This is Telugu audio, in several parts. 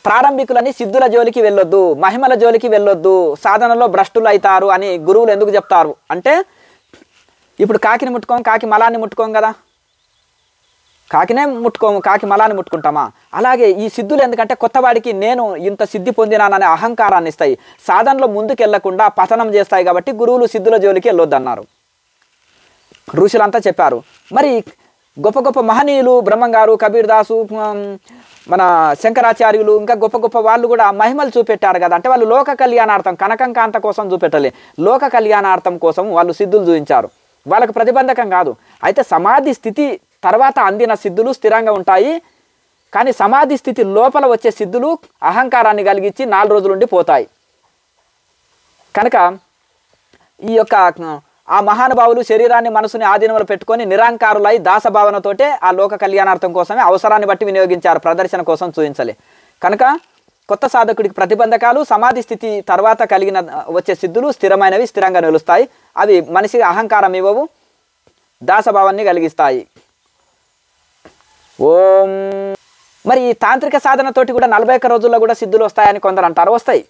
ప్రారంభికులని సిద్ధుల జోలికి వెళ్ళొద్దు, మహిమల జోలికి వెళ్ళొద్దు, సాధనలో భ్రష్టులు అవుతారు అని గురువులు ఎందుకు చెప్తారు అంటే, ఇప్పుడు కాకిని ముట్టుకోం, కాకి మలాన్ని ముట్టుకోం కదా, కాకినే ముట్టుకోము, కాకి మలాన్ని ముట్టుకుంటామా? అలాగే ఈ సిద్ధులు ఎందుకంటే కొత్తవాడికి నేను ఇంత సిద్ధి పొందినాననే అహంకారాన్ని ఇస్తాయి, సాధనలో ముందుకు వెళ్లకుండా పతనం చేస్తాయి. కాబట్టి గురువులు సిద్ధుల జోలికి వెళ్ళొద్దు అన్నారు, ఋషులంతా చెప్పారు. మరి గొప్ప గొప్ప మహనీయులు బ్రహ్మంగారు, కబీర్ దాసు, మన శంకరాచార్యులు, ఇంకా గొప్ప గొప్ప వాళ్ళు కూడా మహిమలు చూపెట్టారు కదా. అంటే వాళ్ళు లోక కళ్యాణార్థం, కనకం కాంత కోసం చూపెట్టలే, లోక కళ్యాణార్థం కోసం వాళ్ళు సిద్ధులు చూపించారు. వాళ్ళకు ప్రతిబంధకం కాదు. అయితే సమాధి స్థితి తర్వాత అందిన సిద్ధులు స్థిరంగా ఉంటాయి, కానీ సమాధి స్థితి లోపల వచ్చే సిద్ధులు అహంకారాన్ని కలిగించి 4 రోజులుండి పోతాయి. కనుక ఈ యొక్క ఆ మహానుభావులు శరీరాన్ని మనసుని ఆధీనంలో పెట్టుకొని నిరాంకారులై దాసభావనతోటే ఆ లోక కళ్యాణార్థం కోసమే అవసరాన్ని బట్టి వినియోగించారు, ప్రదర్శన కోసం చూపించలే. కనుక కొత్త సాధకుడికి ప్రతిబంధకాలు సమాధి స్థితి తర్వాత కలిగిన వచ్చే సిద్ధులు స్థిరమైనవి, స్థిరంగా నిలుస్తాయి. అవి మనిషికి అహంకారం ఇవ్వవు, దాసభావాన్ని కలిగిస్తాయి. ఓం. మరి ఈ తాంత్రిక సాధనతోటి కూడా 41 రోజుల్లో కూడా సిద్ధులు వస్తాయని కొందరు అంటారు. వస్తాయి,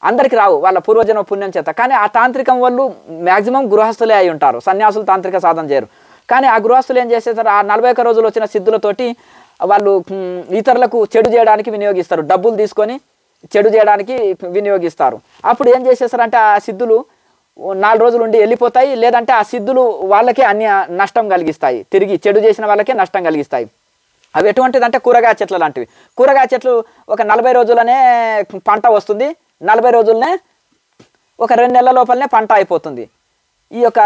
అందరికి రావు, వాళ్ళ పూర్వజన్మ పుణ్యం చేత. కానీ ఆ తాంత్రికం వాళ్ళు మ్యాక్సిమం గృహస్థులే అయి ఉంటారు, సన్యాసులు తాంత్రిక సాధన చేయరు. కానీ ఆ గృహస్థులు ఏం చేసేసారు, ఆ 41 రోజులు వచ్చిన సిద్ధులతోటి వాళ్ళు ఇతరులకు చెడు చేయడానికి వినియోగిస్తారు, డబ్బులు తీసుకొని చెడు చేయడానికి వినియోగిస్తారు. అప్పుడు ఏం చేసేసారంటే ఆ సిద్ధులు 4 రోజులు ఉండి వెళ్ళిపోతాయి, లేదంటే ఆ సిద్ధులు వాళ్ళకే నష్టం కలిగిస్తాయి, తిరిగి చెడు చేసిన వాళ్ళకే నష్టం కలిగిస్తాయి. అవి ఎటువంటిదంటే కూరగాయ చెట్ల లాంటివి. కూరగాయ చెట్లు ఒక 40 రోజులనే పంట వస్తుంది, 40 రోజులనే ఒక 2 నెలల లోపలనే పంట అయిపోతుంది. ఈ యొక్క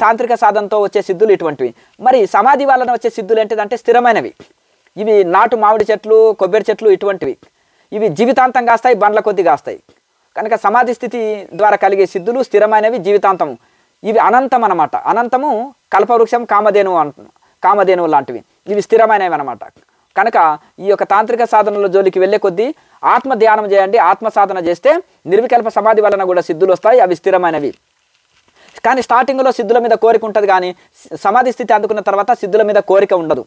తాంత్రిక సాధనతో వచ్చే సిద్ధులు ఇటువంటివి. మరి సమాధి వలన వచ్చే సిద్ధులు ఏంటిదంటే స్థిరమైనవి. ఇవి నాటు మామిడి చెట్లు, కొబ్బరి చెట్లు ఇటువంటివి. ఇవి జీవితాంతం కాస్తాయి, బండ్ల కొద్ది కాస్తాయి. కనుక సమాధి స్థితి ద్వారా కలిగే సిద్ధులు స్థిరమైనవి, జీవితాంతము. ఇవి అనంతం అన్నమాట. అనంతము కల్పవృక్షం, కామధేనువు లాంటివి. ఇవి స్థిరమైనవి అన్నమాట. కనుక ఈ యొక్క తాంత్రిక సాధనల జోలికి వెళ్ళే కొద్దీ ఆత్మ ధ్యానం చేయండి, ఆత్మ సాధన చేస్తే నిర్వికల్ప సమాధి వలన కూడా సిద్ధులు వస్తాయి, అవి స్థిరమైనవి. కానీ స్టార్టింగ్లో సిద్ధుల మీద కోరిక ఉంటుంది, కానీ సమాధి స్థితి అందుకున్న తర్వాత సిద్ధుల మీద కోరిక ఉండదు.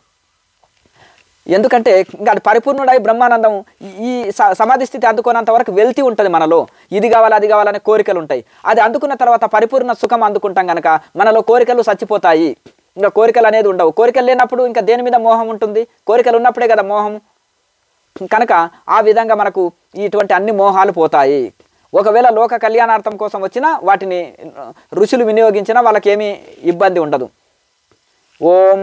ఎందుకంటే ఇంకా అది పరిపూర్ణుడై బ్రహ్మానందం ఈ సమాధి స్థితి అందుకున్నంత వరకు వెళ్తీ ఉంటుంది మనలో, ఇది కావాలి అది కావాలనే కోరికలు ఉంటాయి. అది అందుకున్న తర్వాత పరిపూర్ణ సుఖం అందుకుంటాం కనుక మనలో కోరికలు చచ్చిపోతాయి, ఇంకా కోరికలు అనేది ఉండవు. కోరికలు లేనప్పుడు ఇంకా దేని మీద మోహం ఉంటుంది, కోరికలు ఉన్నప్పుడే కదా మోహం. కనుక ఆ విధంగా మనకు ఇటువంటి అన్ని మోహాలు పోతాయి. ఒకవేళ లోక కళ్యాణార్థం కోసం వచ్చినా వాటిని ఋషులు వినియోగించినా వాళ్ళకేమీ ఇబ్బంది ఉండదు. ఓం.